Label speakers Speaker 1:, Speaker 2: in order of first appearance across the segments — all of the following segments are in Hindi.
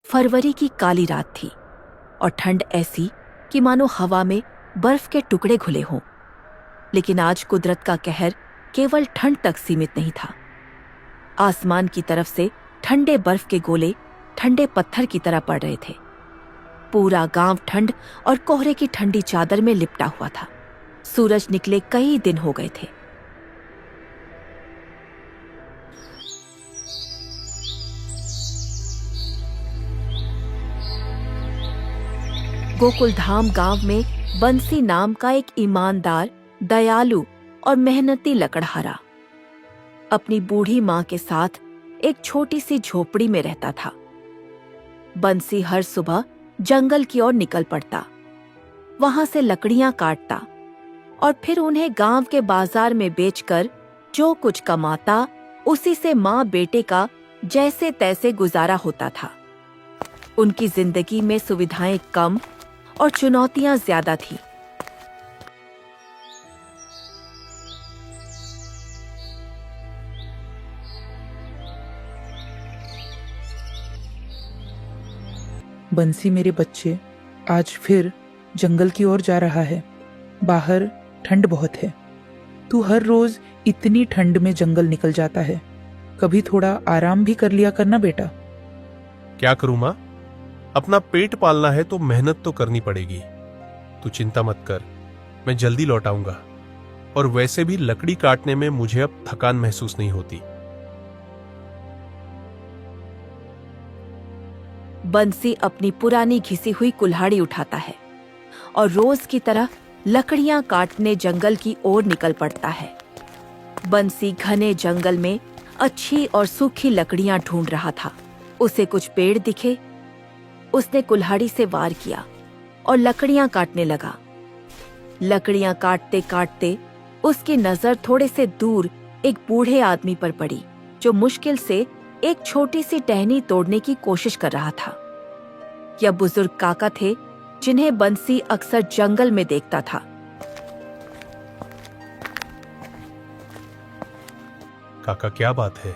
Speaker 1: फरवरी की काली रात थी और ठंड ऐसी कि मानो हवा में बर्फ के टुकड़े घुले हों। लेकिन आज कुदरत का कहर केवल ठंड तक सीमित नहीं था। आसमान की तरफ से ठंडे बर्फ के गोले ठंडे पत्थर की तरह पड़ रहे थे। पूरा गांव ठंड और कोहरे की ठंडी चादर में लिपटा हुआ था। सूरज निकले कई दिन हो गए थे। गोकुलधाम गांव में बंसी नाम का एक ईमानदार, दयालु और मेहनती लकड़हारा अपनी बूढ़ी मां के साथ एक छोटी सी झोपड़ी में रहता था। बंसी हर सुबह जंगल की ओर निकल पड़ता, वहां से लकड़ियां काटता और फिर उन्हें गांव के बाजार में बेचकर जो कुछ कमाता उसी से मां बेटे का जैसे तैसे गुजारा होता था। उनकी जिंदगी में सुविधाएं कम और चुनौतियां ज्यादा थी।
Speaker 2: बंसी मेरे बच्चे, आज फिर जंगल की ओर जा रहा है। बाहर ठंड बहुत है। तू हर रोज इतनी ठंड में जंगल निकल जाता है, कभी थोड़ा आराम भी कर लिया करना बेटा।
Speaker 3: क्या करूं मां, अपना पेट पालना है तो मेहनत तो करनी पड़ेगी। तू चिंता मत कर, मैं जल्दी लौट आऊंगा। और वैसे भी लकड़ी काटने में मुझे अब थकान महसूस नहीं होती।
Speaker 1: बंसी अपनी पुरानी घिसी हुई कुल्हाड़ी उठाता है और रोज की तरह लकड़ियां काटने जंगल की ओर निकल पड़ता है। बंसी घने जंगल में अच्छी और सूखी लकड़ियां ढूंढ रहा था। उसे कुछ पेड़ दिखे, उसने कुल्हाड़ी से वार किया और लकड़ियां काटने लगा। लकड़ियां काटते काटते उसकी नजर थोड़े से दूर एक बूढ़े आदमी पर पड़ी, जो मुश्किल से एक छोटी सी टहनी तोड़ने की कोशिश कर रहा था। यह बुजुर्ग काका थे, जिन्हें बंसी अक्सर जंगल में देखता था।
Speaker 3: काका, क्या बात है?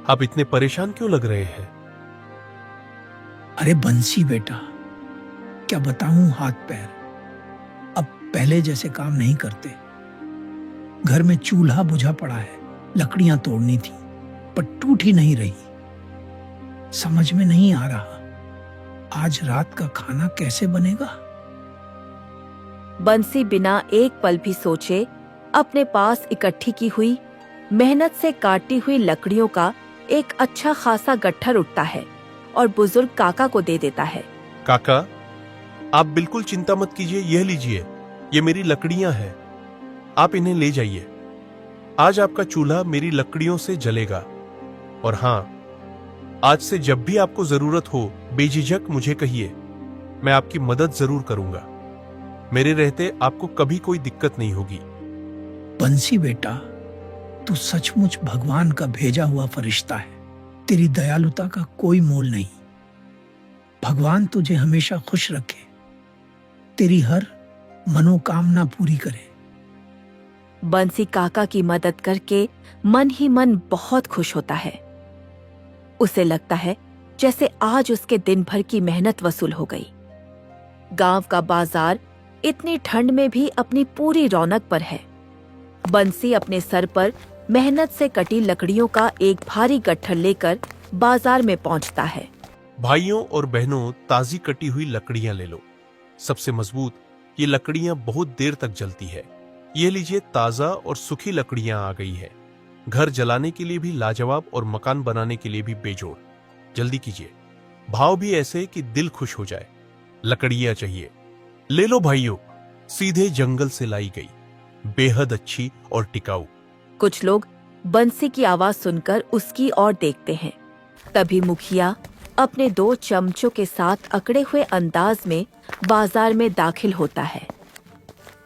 Speaker 3: आप इतने परेशान क्यों लग रहे हैं?
Speaker 4: अरे बंसी बेटा, क्या बताऊं, हाथ पैर अब पहले जैसे काम नहीं करते। घर में चूल्हा बुझा पड़ा है, लकड़ियां तोड़नी थी पर टूट ही नहीं रही। समझ में नहीं आ रहा आज रात का खाना कैसे बनेगा।
Speaker 1: बंसी बिना एक पल भी सोचे अपने पास इकट्ठी की हुई, मेहनत से काटी हुई लकड़ियों का एक अच्छा खासा गट्ठर उठता है और बुजुर्ग काका को दे देता है।
Speaker 3: काका, आप बिल्कुल चिंता मत कीजिए, यह लीजिए, ये मेरी लकड़ियां हैं, आप इन्हें ले जाइए। आज आपका चूल्हा मेरी लकड़ियों से जलेगा। और हाँ, आज से जब भी आपको जरूरत हो बेझिझक मुझे कहिए, मैं आपकी मदद जरूर करूंगा। मेरे रहते आपको कभी कोई दिक्कत नहीं होगी।
Speaker 4: बंसी बेटा, तू सचमुच भगवान का भेजा हुआ फरिश्ता है। तेरी दयालुता का कोई मोल नहीं। भगवान तुझे हमेशा खुश रखे, तेरी हर मनोकामना पूरी करे।
Speaker 1: बंसी काका की मदद करके मन ही मन बहुत खुश होता है। उसे लगता है जैसे आज उसके दिन भर की मेहनत वसूल हो गई। गांव का बाजार इतनी ठंड में भी अपनी पूरी रौनक पर है। बंसी अपने सर पर मेहनत से कटी लकड़ियों का एक भारी गट्ठर लेकर बाजार में पहुंचता है।
Speaker 3: भाइयों और बहनों, ताजी कटी हुई लकड़ियां ले लो, सबसे मजबूत। ये लकड़ियां बहुत देर तक जलती है। ये लीजिए, ताजा और सूखी लकड़ियां आ गई है। घर जलाने के लिए भी लाजवाब और मकान बनाने के लिए भी बेजोड़। जल्दी कीजिए, भाव भी ऐसे कि दिल खुश हो जाए। लकड़ियां चाहिए, ले लो भाइयों। सीधे जंगल से लाई गई, बेहद अच्छी और टिकाऊ।
Speaker 1: कुछ लोग बंसी की आवाज सुनकर उसकी ओर देखते हैं। तभी मुखिया अपने 2 चमचों के साथ अकड़े हुए अंदाज में बाजार में दाखिल होता है।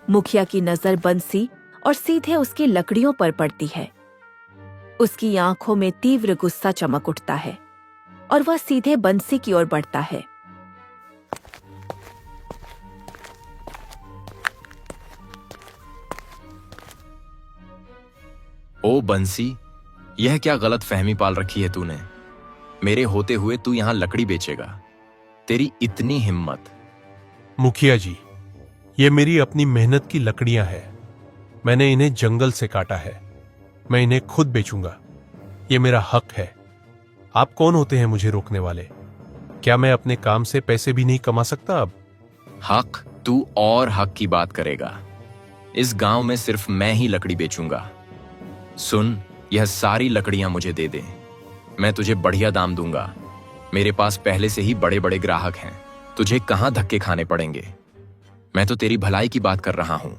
Speaker 1: मुखिया की नजर बंसी और सीधे उसकी लकड़ियों पर पड़ती है। उसकी आंखों में तीव्र गुस्सा चमक उठता है और वह सीधे बंसी की ओर बढ़ता है।
Speaker 5: ओ बंसी, यह क्या गलत फहमी पाल रखी है तूने। मेरे होते हुए तू यहाँ लकड़ी बेचेगा। तेरी इतनी हिम्मत।
Speaker 3: मुखिया जी, ये मेरी अपनी मेहनत की लकड़ियां हैं। मैंने इन्हें जंगल से काटा है। मैं इन्हें खुद बेचूंगा। ये मेरा हक है। आप कौन होते हैं मुझे रोकने वाले? क्या मैं अपने काम से पैसे भी नहीं कमा सकता अब?
Speaker 5: हक? तू और हक की बात करेगा? इस गांव में सिर्फ मैं ही लकड़ी बेचूंगा। सुन, यह सारी लकड़ियां मुझे दे दे। मैं तुझे बढ़िया दाम दूंगा। मेरे पास पहले से ही बड़े बड़े ग्राहक हैं। तुझे कहां धक्के खाने पड़ेंगे? मैं तो तेरी भलाई की बात कर रहा हूं।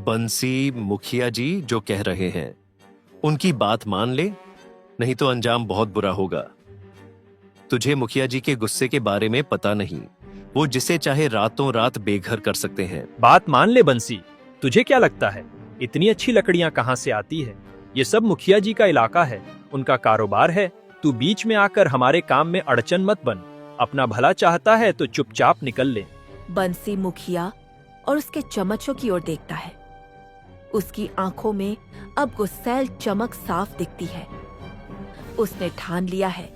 Speaker 6: बंसी, मुखिया जी जो कह रहे हैं उनकी बात मान ले, नहीं तो अंजाम बहुत बुरा होगा। तुझे मुखिया जी के गुस्से के बारे में पता नहीं। वो जिसे चाहे रातों रात बेघर कर सकते हैं।
Speaker 7: बात मान ले बंसी। तुझे क्या लगता है इतनी अच्छी लकड़ियां कहां से आती है? ये सब मुखिया जी का इलाका है, उनका कारोबार है। तू बीच में आकर हमारे काम में अड़चन मत बन। अपना भला चाहता है तो चुपचाप निकल ले।
Speaker 1: बंसी मुखिया और उसके चमचों की ओर देखता है। उसकी आंखों में अब गुस्सैल चमक साफ दिखती है। उसने ठान लिया है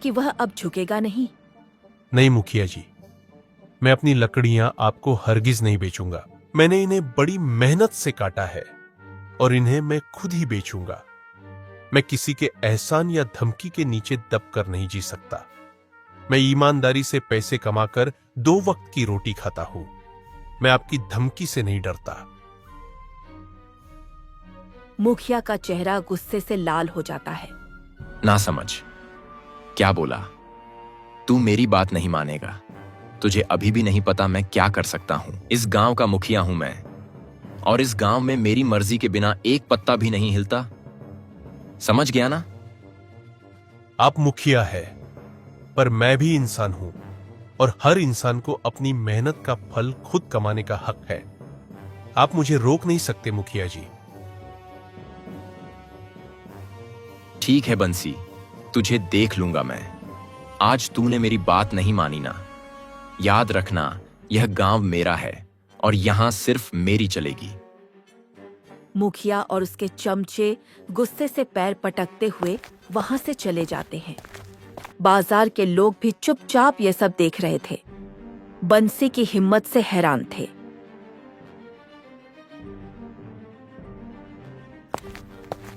Speaker 1: कि वह अब झुकेगा नहीं।
Speaker 3: नहीं मुखिया जी, मैं अपनी लकड़ियां आपको हरगिज नहीं बेचूंगा। मैंने इन्हें बड़ी मेहनत से काटा है और इन्हें मैं खुद ही बेचूंगा। मैं किसी के एहसान या धमकी के नीचे दब कर नहीं जी सकता। मैं ईमानदारी से पैसे कमाकर 2 वक्त की रोटी खाता हूं। मैं आपकी धमकी से नहीं डरता।
Speaker 1: मुखिया का चेहरा गुस्से से लाल हो जाता है।
Speaker 5: ना समझ। क्या बोला? तू मेरी बात नहीं मानेगा। तुझे अभी भी नहीं पता मैं क्या कर सकता हूं। इस गांव का मुखिया हूं मैं, और इस गांव में मेरी मर्जी के बिना एक पत्ता भी नहीं हिलता। समझ गया ना?
Speaker 3: आप मुखिया है, पर मैं भी इंसान हूं और हर इंसान को अपनी मेहनत का फल खुद कमाने का हक है। आप मुझे रोक नहीं सकते मुखिया जी।
Speaker 5: ठीक है बंसी, तुझे देख लूंगा मैं। आज तूने मेरी बात नहीं मानी ना। याद रखना, यह गांव मेरा है और यहां सिर्फ मेरी चलेगी।
Speaker 1: मुखिया और उसके चमचे गुस्से से पैर पटकते हुए वहां से चले जाते हैं। बाजार के लोग भी चुपचाप ये सब देख रहे थे। बंसी की हिम्मत से हैरान थे।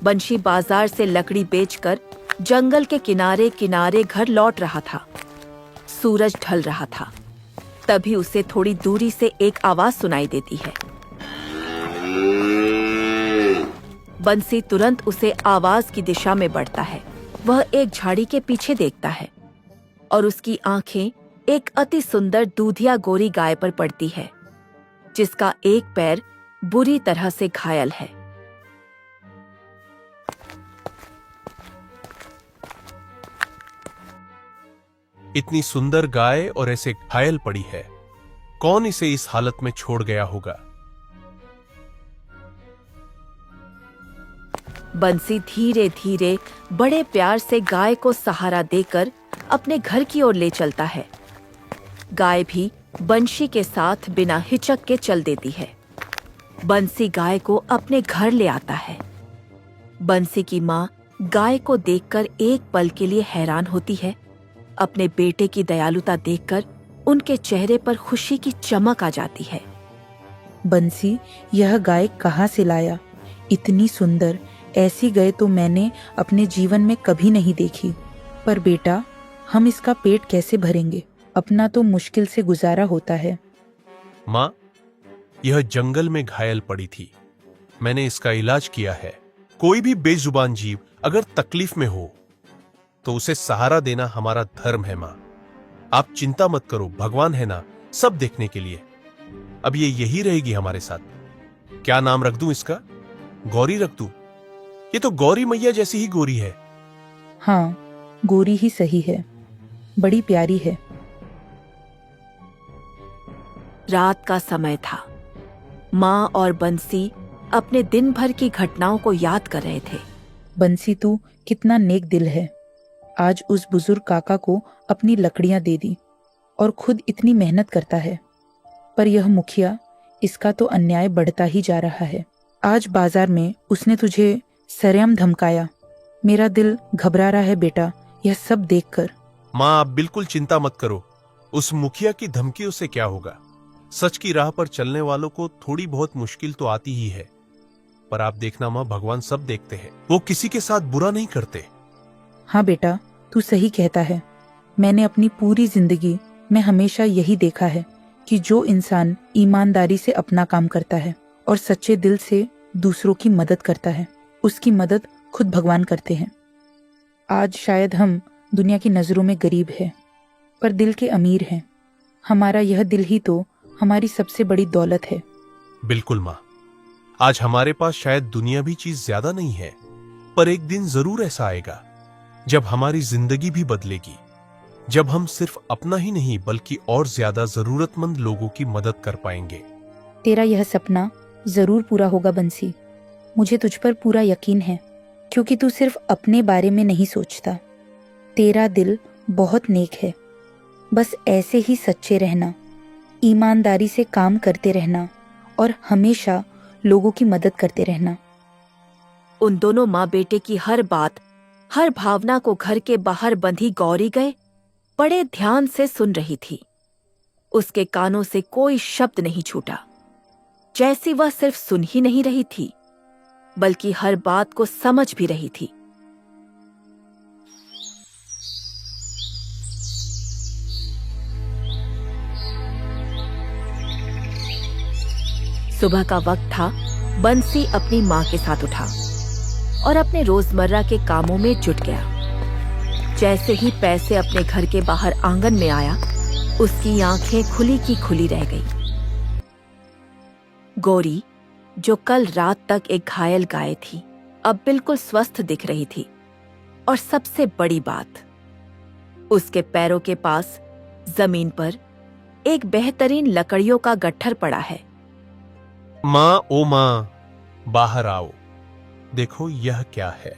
Speaker 1: बंशी बाजार से लकड़ी बेचकर जंगल के किनारे किनारे घर लौट रहा था। सूरज ढल रहा था। तभी उसे थोड़ी दूरी से एक आवाज सुनाई देती है। बंसी तुरंत उसे आवाज की दिशा में बढ़ता है। वह एक झाड़ी के पीछे देखता है और उसकी आंखें एक अति सुंदर दूधिया गोरी गाय पर पड़ती है, जिसका एक पैर बुरी तरह से घायल है।
Speaker 3: इतनी सुंदर गाय और ऐसे घायल पड़ी है। कौन इसे इस हालत में छोड़ गया होगा?
Speaker 1: बंसी धीरे धीरे बड़े प्यार से गाय को सहारा देकर अपने घर की ओर ले चलता है। गाय भी बंशी के साथ बिना हिचक के चल देती है। बंसी गाय को अपने घर ले आता है। बंसी की माँ गाय को देखकर एक पल के लिए हैरान होती है। अपने बेटे की दयालुता देखकर उनके चेहरे पर खुशी की चमक आ जाती है।
Speaker 2: बंसी, यह गाय कहाँ से लाया? इतनी सुंदर, ऐसी गाय तो मैंने अपने जीवन में कभी नहीं देखी। पर बेटा, हम इसका पेट कैसे भरेंगे? अपना तो मुश्किल से गुजारा होता है।
Speaker 3: माँ, यह जंगल में घायल पड़ी थी। मैंने इसका इलाज किया है। कोई भी बेजुबान जीव अगर तकलीफ में हो तो उसे सहारा देना हमारा धर्म है। माँ, आप चिंता मत करो, भगवान है ना सब देखने के लिए। अब ये यही रहेगी हमारे साथ। क्या नाम रख दूं इसका? गौरी रख दूं? ये तो गौरी मैया जैसी ही गोरी है।
Speaker 2: हाँ, गोरी ही सही है। बड़ी प्यारी है।
Speaker 1: रात का समय था। माँ और बंसी अपने दिन भर की घटनाओं को याद कर रहे थे।
Speaker 2: बंसी, तू कितना नेक दिल है। आज उस बुजुर्ग काका को अपनी लकड़ियां दे दी और खुद इतनी मेहनत करता है। पर यह मुखिया, इसका तो अन्याय बढ़ता ही जा रहा है। आज बाजार में उसने तुझे सरेआम धमकाया। मेरा दिल घबरा रहा है बेटा, यह सब देखकर।
Speaker 3: माँ, आप बिल्कुल चिंता मत करो। उस मुखिया की धमकियों से क्या होगा? सच की राह पर चलने वालों को थोड़ी बहुत मुश्किल तो आती ही है, पर आप देखना माँ, भगवान सब देखते हैं। वो किसी के साथ बुरा नहीं करते।
Speaker 2: हाँ बेटा, तू सही कहता है। मैंने अपनी पूरी जिंदगी में हमेशा यही देखा है कि जो इंसान ईमानदारी से अपना काम करता है और सच्चे दिल से दूसरों की मदद करता है, उसकी मदद खुद भगवान करते हैं। आज शायद हम दुनिया की नजरों में गरीब हैं, पर दिल के अमीर हैं। हमारा यह दिल ही तो हमारी सबसे बड़ी दौलत है।
Speaker 3: बिल्कुल माँ, आज हमारे पास शायद दुनिया भी चीज ज्यादा नहीं है, पर एक दिन जरूर ऐसा आएगा जब हमारी जिंदगी भी बदलेगी, जब हम सिर्फ अपना ही नहीं बल्कि और ज्यादा जरूरतमंद लोगों की मदद कर पाएंगे।
Speaker 2: तेरा यह सपना जरूर पूरा होगा बंसी। मुझे तुझ पर पूरा यकीन है, क्योंकि तू सिर्फ अपने बारे में नहीं सोचता। तेरा दिल बहुत नेक है। बस ऐसे ही सच्चे रहना, ईमानदारी से काम करते रहना और हमेशा लोगों की मदद करते रहना।
Speaker 1: उन दोनों माँ बेटे की हर बात, हर भावना को घर के बाहर बंधी गौरी गए बड़े ध्यान से सुन रही थी। उसके कानों से कोई शब्द नहीं छूटा, जैसी वह सिर्फ सुन ही नहीं रही थी बल्कि हर बात को समझ भी रही थी। सुबह का वक्त था। बंसी अपनी माँ के साथ उठा और अपने रोजमर्रा के कामों में जुट गया। जैसे ही पैसे अपने घर के बाहर आंगन में आया, उसकी आंखें खुली की खुली रह गई। गौरी, जो कल रात तक एक घायल गाय थी, अब बिल्कुल स्वस्थ दिख रही थी। और सबसे बड़ी बात, उसके पैरों के पास जमीन पर एक बेहतरीन लकड़ियों का गट्ठर पड़ा है।
Speaker 3: माँ, ओ माँ, बाहर आओ, देखो यह क्या है।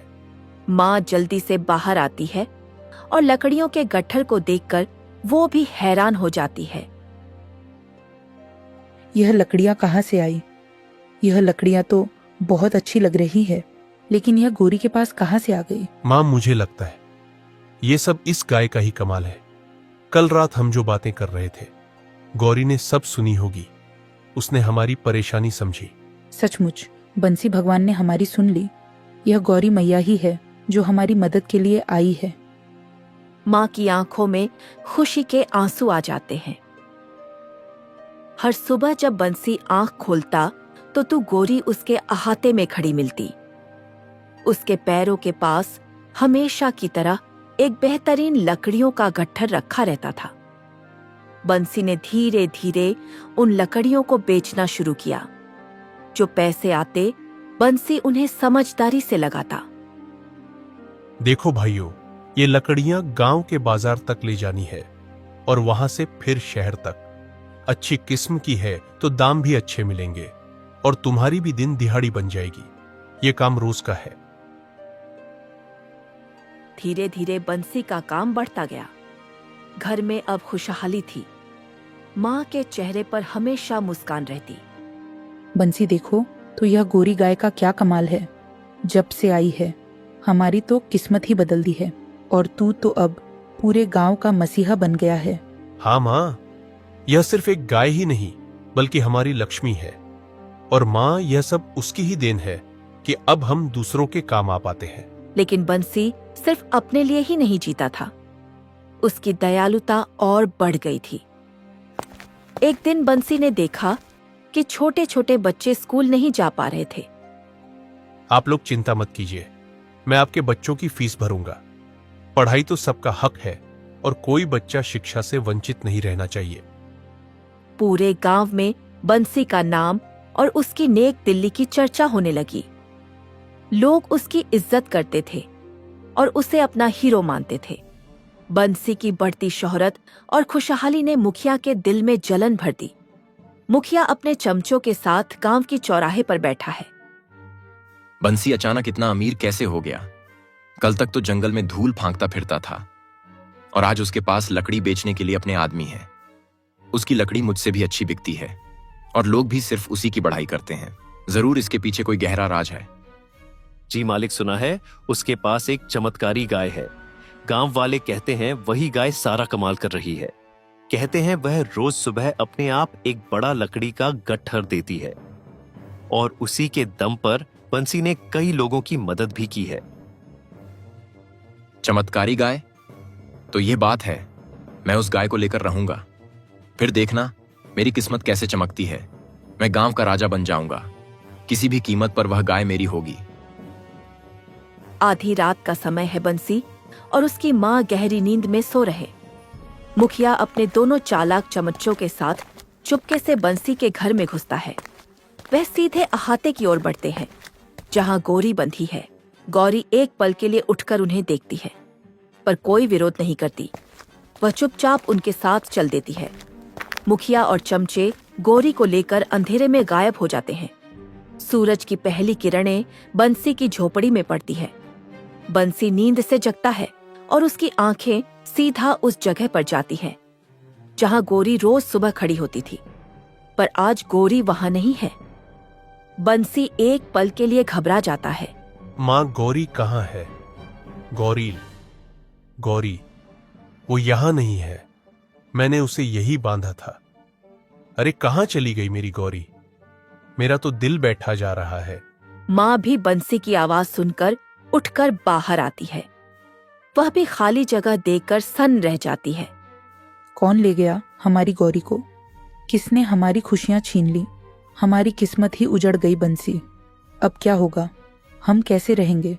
Speaker 1: माँ जल्दी से बाहर आती है और लकड़ियों के गट्ठर को देखकर वो भी हैरान हो जाती है।
Speaker 2: यह लकड़ियां कहाँ से आई? यह लकड़ियां तो बहुत अच्छी लग रही है, लेकिन यह गौरी के पास कहाँ से आ गई?
Speaker 3: माँ, मुझे लगता है ये सब इस गाय का ही कमाल है। कल रात हम जो बातें कर रहे थे, गौरी ने सब सुनी होगी। उसने हमारी परेशानी समझी।
Speaker 2: सचमुच बंसी भगवान ने हमारी सुन ली। यह गौरी मैया ही है जो हमारी मदद के लिए आई है।
Speaker 1: माँ की आंखों में खुशी के आंसू आ जाते हैं। हर सुबह जब बंसी आंख खोलता तो तू गौरी उसके अहाते में खड़ी मिलती। उसके पैरों के पास हमेशा की तरह एक बेहतरीन लकड़ियों का गट्ठर रखा रहता था। बंसी ने धीरे धीरे उन लकड़ियों को बेचना शुरू किया। जो पैसे आते, बंसी उन्हें समझदारी से लगाता।
Speaker 3: देखो भाइयों, ये लकड़ियां गांव के बाजार तक ले जानी है और वहां से फिर शहर तक। अच्छी किस्म की है तो दाम भी अच्छे मिलेंगे और तुम्हारी भी दिन दिहाड़ी बन जाएगी। ये काम रोज का है।
Speaker 1: धीरे धीरे बंसी का काम बढ़ता गया। घर में अब खुशहाली थी। माँ के चेहरे पर हमेशा मुस्कान रहती।
Speaker 2: बंसी देखो तो यह गौरी गाय का क्या कमाल है। जब से आई है, हमारी तो किस्मत ही बदल दी है और तू तो अब पूरे गांव का मसीहा बन गया है।
Speaker 3: हाँ माँ, यह सिर्फ एक गाय ही नहीं बल्कि हमारी लक्ष्मी है। और माँ, यह सब उसकी ही देन है कि अब हम दूसरों के काम आ पाते हैं।
Speaker 1: लेकिन बंसी सिर्फ अपने लिए ही नहीं जीता था। उसकी दयालुता और बढ़ गई थी। एक दिन बंसी ने देखा कि छोटे छोटे बच्चे स्कूल नहीं जा पा रहे थे।
Speaker 3: आप लोग चिंता मत कीजिए, मैं आपके बच्चों की फीस भरूंगा। पढ़ाई तो सबका हक है और कोई बच्चा शिक्षा से वंचित नहीं रहना चाहिए।
Speaker 1: पूरे गांव में बंसी का नाम और उसकी नेक दिल्ली की चर्चा होने लगी। लोग उसकी इज्जत करते थे और उसे अपना हीरो मानते थे। बंसी की बढ़ती शोहरत और खुशहाली ने मुखिया के दिल में जलन भर दी। मुखिया अपने चमचों के साथ गांव की चौराहे पर बैठा है।
Speaker 5: बंसी अचानक इतना अमीर कैसे हो गया? कल तक तो जंगल में धूल फांकता फिरता था और आज उसके पास लकड़ी बेचने के लिए अपने आदमी है। उसकी लकड़ी मुझसे भी अच्छी बिकती है और लोग भी सिर्फ उसी की बढ़ाई करते हैं। जरूर इसके पीछे कोई गहरा राज है।
Speaker 6: जी मालिक, सुना है उसके पास एक चमत्कारी गाय है। गांव वाले कहते हैं वही गाय सारा कमाल कर रही है। कहते हैं वह रोज सुबह अपने आप एक बड़ा लकड़ी का गट्ठर देती है और उसी के दम पर बंसी ने कई लोगों की मदद भी की है।
Speaker 5: चमत्कारी गाय? तो ये बात है, मैं उस गाय को लेकर रहूंगा। फिर देखना मेरी किस्मत कैसे चमकती है। मैं गांव का राजा बन जाऊंगा। किसी भी कीमत पर वह गाय मेरी होगी।
Speaker 1: आधी रात का समय है बंसी और उसकी माँ गहरी नींद में सो रहे। मुखिया अपने दोनों चालाक चमच्चों के साथ चुपके से बंसी के घर में घुसता है। वह सीधे अहाते की ओर बढ़ते हैं, जहाँ गौरी बंधी है। गौरी एक पल के लिए उठकर उन्हें देखती है, पर कोई विरोध नहीं करती। वह चुपचाप उनके साथ चल देती है। मुखिया और चमचे गौरी को लेकर अंधेरे में गायब हो जाते हैं। सूरज की पहली किरणें बंसी की झोपड़ी में पड़ती है। बंसी नींद से जगता है और उसकी आंखें सीधा उस जगह पर जाती हैं, जहां गौरी रोज सुबह खड़ी होती थी। पर आज गौरी वहां नहीं है। बंसी एक पल के लिए घबरा जाता है।
Speaker 3: माँ गौरी कहाँ है? गौरी, वो यहां नहीं है। मैंने उसे यही बांधा था। अरे कहाँ चली गई मेरी गौरी? मेरा तो दिल बैठा जा रहा है।
Speaker 1: माँ भी बंसी की आवाज सुनकर उठकर बाहर आती है। वह भी खाली जगह देखकर सन्न रह जाती है।
Speaker 2: कौन ले गया हमारी गौरी को? किसने हमारी खुशियां छीन ली? हमारी किस्मत ही उजड़ गई बंसी। अब क्या होगा? हम कैसे रहेंगे?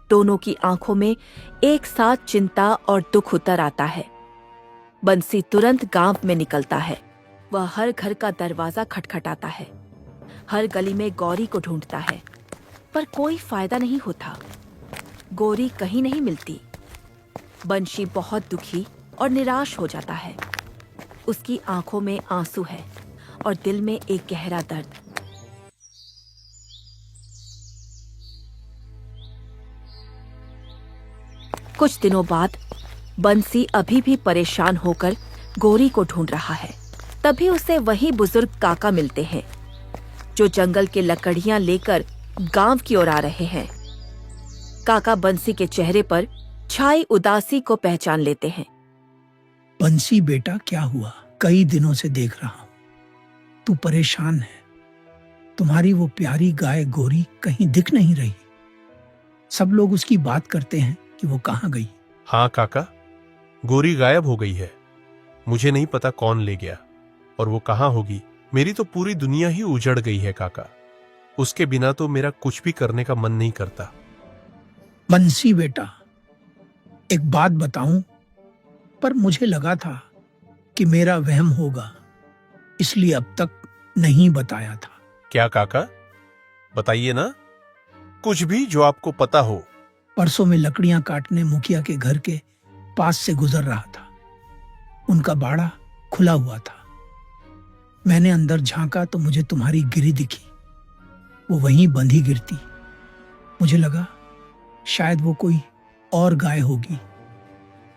Speaker 1: दोनों की आंखों में एक साथ चिंता और दुख उतर आता है। बंसी तुरंत गांव में निकलता है। वह हर घर का दरवाजा खटखटाता है, हर गली में गौरी को ढूंढता है, पर कोई फायदा नहीं होता। गौरी कहीं नहीं मिलती। बंशी बहुत दुखी और निराश हो जाता है। उसकी आंखों में आंसू है और दिल में एक गहरा दर्द। कुछ दिनों बाद बंसी अभी भी परेशान होकर गौरी को ढूंढ रहा है। तभी उसे वही बुजुर्ग काका मिलते हैं, जो जंगल के लकड़ियां लेकर गांव की ओर आ रहे हैं। काका बंसी के चेहरे पर छाई उदासी को पहचान लेते हैं।
Speaker 4: बंसी बेटा, क्या हुआ? कई दिनों से देख रहा हूं तू परेशान है। तुम्हारी वो प्यारी गाय गौरी कहीं दिख नहीं रही। सब लोग उसकी बात करते हैं कि वो कहाँ गई।
Speaker 3: हाँ काका, गौरी गायब हो गई है। मुझे नहीं पता कौन ले गया और वो कहाँ होगी। मेरी तो पूरी दुनिया ही उजड़ गई है काका। उसके बिना तो मेरा कुछ भी करने का मन नहीं करता।
Speaker 4: बंसी बेटा, एक बात बताऊं, पर मुझे लगा था कि मेरा वहम होगा, इसलिए अब तक नहीं बताया था।
Speaker 3: क्या काका? बताइए ना, कुछ भी जो आपको पता हो।
Speaker 4: परसों में लकड़ियां काटने मुखिया के घर के पास से गुजर रहा था। उनका बाड़ा खुला हुआ था। मैंने अंदर झांका तो मुझे तुम्हारी गिरी दिखी। वो वहीं बंधी गिरती। मुझे लगा शायद वो कोई और गाय होगी,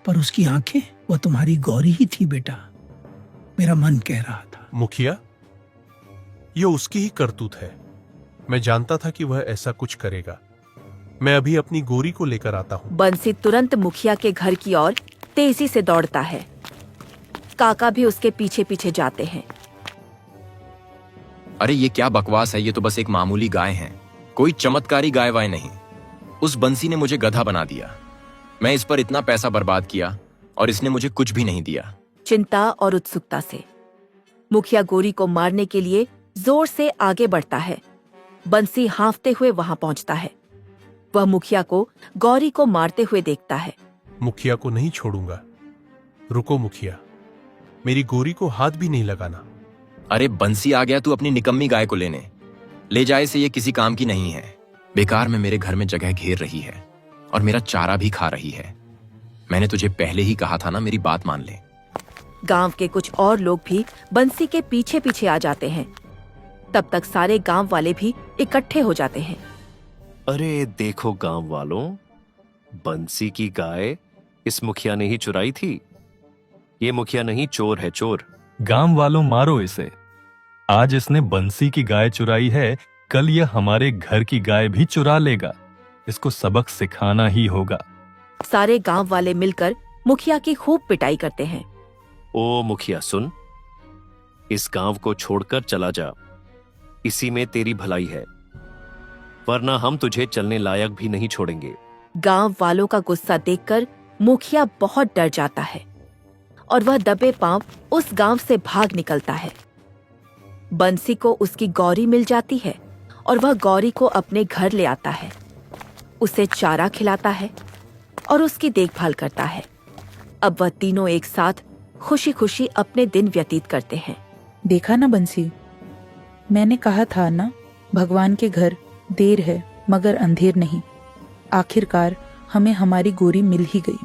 Speaker 4: पर उसकी आंखें वो तुम्हारी गौरी ही थी बेटा। मेरा मन कह रहा था।
Speaker 3: मुखिया, ये उसकी ही करतूत है। मैं जानता था कि वह ऐसा कुछ करेगा। मैं अभी अपनी गौरी को लेकर आता हूँ।
Speaker 1: बंसी तुरंत मुखिया के घर की ओर तेजी से दौड़ता है। काका भी उसके पीछे पीछे जाते हैं।
Speaker 5: अरे ये क्या बकवास है? ये तो बस एक मामूली गाय है, कोई चमत्कारी गाय वाय नहीं। उस बंसी ने मुझे गधा बना दिया। मैं इस पर इतना पैसा बर्बाद किया और इसने मुझे कुछ भी नहीं दिया।
Speaker 1: चिंता और उत्सुकता से मुखिया गौरी को मारने के लिए जोर से आगे बढ़ता है। बंसी हांफते हुए वहां पहुंचता है। वह मुखिया को गौरी को मारते हुए देखता है।
Speaker 3: मुखिया को नहीं छोड़ूंगा। रुको मुखिया, मेरी गौरी को हाथ भी नहीं लगाना।
Speaker 5: अरे बंसी आ गया तू अपनी निकम्मी गाय को लेने। ले जाए से ये किसी काम की नहीं है। बेकार में मेरे घर में जगह घेर रही है और मेरा चारा भी खा रही है। मैंने तुझे पहले ही कहा था ना, मेरी बात मान ले।
Speaker 1: गांव के कुछ और लोग भी बंसी के पीछे पीछे आ जाते हैं। तब तक सारे गांव वाले भी इकट्ठे हो जाते हैं।
Speaker 6: अरे देखो गांव वालों, बंसी की गाय इस मुखिया ने ही चुराई थी। ये मुखिया नहीं, चोर है, चोर।
Speaker 8: गांव वालों, मारो इसे। आज इसने बंसी की गाय चुराई है, कल यह हमारे घर की गाय भी चुरा लेगा। इसको सबक सिखाना ही होगा।
Speaker 1: सारे गांव वाले मिलकर मुखिया की खूब पिटाई करते हैं।
Speaker 6: ओ मुखिया सुन, इस गांव को छोड़कर चला जा, इसी में तेरी भलाई है, वरना हम तुझे चलने लायक भी नहीं छोड़ेंगे।
Speaker 1: गांव वालों का गुस्सा देखकर मुखिया बहुत डर जाता है और वह दबे पांव उस गांव से भाग निकलता है। बंसी को उसकी गौरी मिल जाती है और वह गौरी को अपने घर ले आता है, उसे चारा खिलाता है और उसकी देखभाल करता है। अब वह तीनों एक साथ खुशी खुशी अपने दिन व्यतीत करते हैं।
Speaker 2: देखा ना बंसी, मैंने कहा था ना, भगवान के घर देर है मगर अंधेर नहीं। आखिरकार हमें हमारी गोरी मिल ही गई।